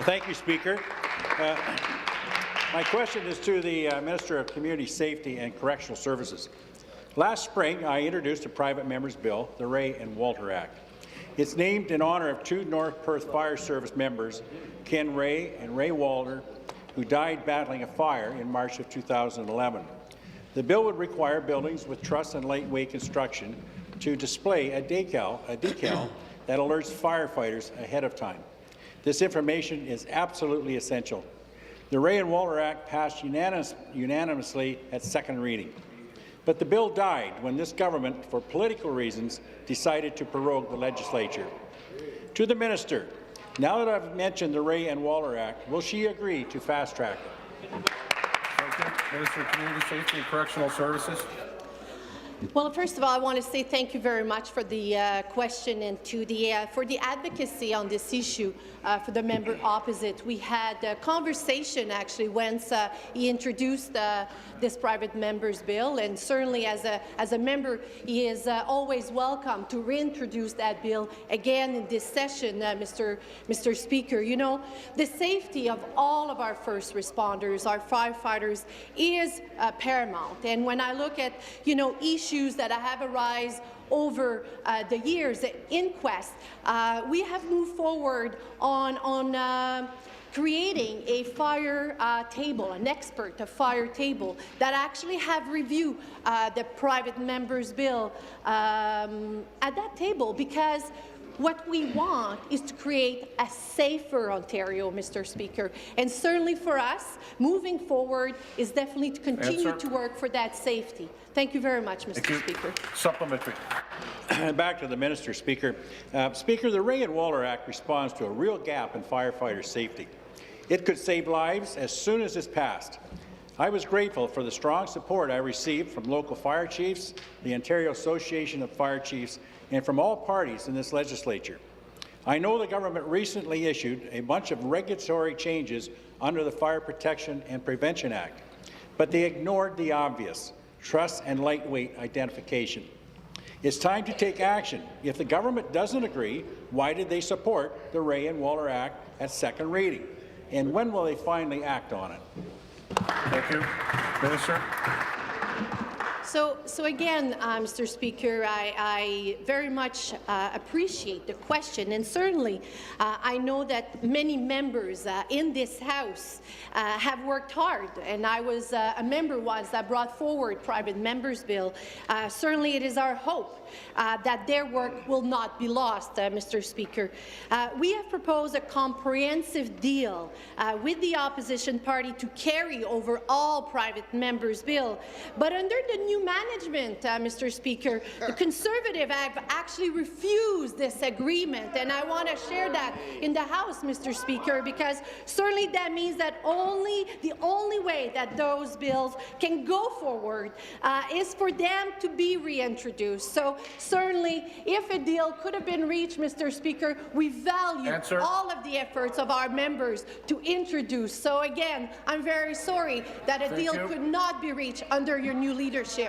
Thank you, Speaker. My question is to the Minister of Community Safety and Correctional Services. Last spring, I introduced a private member's bill, the Rea and Walter Act. It's named in honour of two North Perth Fire Service members, Ken Rea and Rea Walter, who died battling a fire in March of 2011. The bill would require buildings with truss and lightweight construction to display a decal that alerts firefighters ahead of time. This information is absolutely essential. The Rea and Walter Act passed unanimously at second reading. But the bill died when this government, for political reasons, decided to prorogue the legislature. To the minister, now that I've mentioned the Rea and Walter Act, will she agree to fast-track it? Minister of Community Safety and Correctional Services. Well, first of all, I want to say thank you very much for the question and for the advocacy on this issue for the member opposite. We had a conversation actually once he introduced this private member's bill, and certainly as a member, he is always welcome to reintroduce that bill again in this session, Mr. Speaker. You know, the safety of all of our first responders, our firefighters, is paramount. And when I look at issues that have arisen over the years, the inquest, we have moved forward on creating a fire table, an expert, a fire table, that actually have reviewed the private member's bill at that table, because what we want is to create a safer Ontario, Mr. Speaker. And certainly for us, moving forward is definitely to continue to work for that safety. Thank you very much, Mr. Speaker. Supplementary. Back to the Minister, Speaker. Speaker, the Rea and Walter Act responds to a real gap in firefighter safety. It could save lives as soon as it's passed. I was grateful for the strong support I received from local fire chiefs, the Ontario Association of Fire Chiefs, and from all parties in this legislature. I know the government recently issued a bunch of regulatory changes under the Fire Protection and Prevention Act, but they ignored the obvious: truss and lightweight identification. It's time to take action. If the government doesn't agree, why did they support the Rea and Walter Act at second reading? And when will they finally act on it? Thank you. Minister. So again, Mr. Speaker, I very much appreciate the question, and certainly I know that many members in this House have worked hard, and I was a member once that brought forward private members' bill. Certainly it is our hope that their work will not be lost, Mr. Speaker. We have proposed a comprehensive deal with the opposition party to carry over all private members' bill, but under the new management, Mr. Speaker, the Conservative have actually refused this agreement, and I want to share that in the House, Mr. Speaker, because certainly that means that the only way that those bills can go forward is for them to be reintroduced. So certainly, if a deal could have been reached, Mr. Speaker, we value all of the efforts of our members to introduce. So again, I'm very sorry that a deal could not be reached under your new leadership.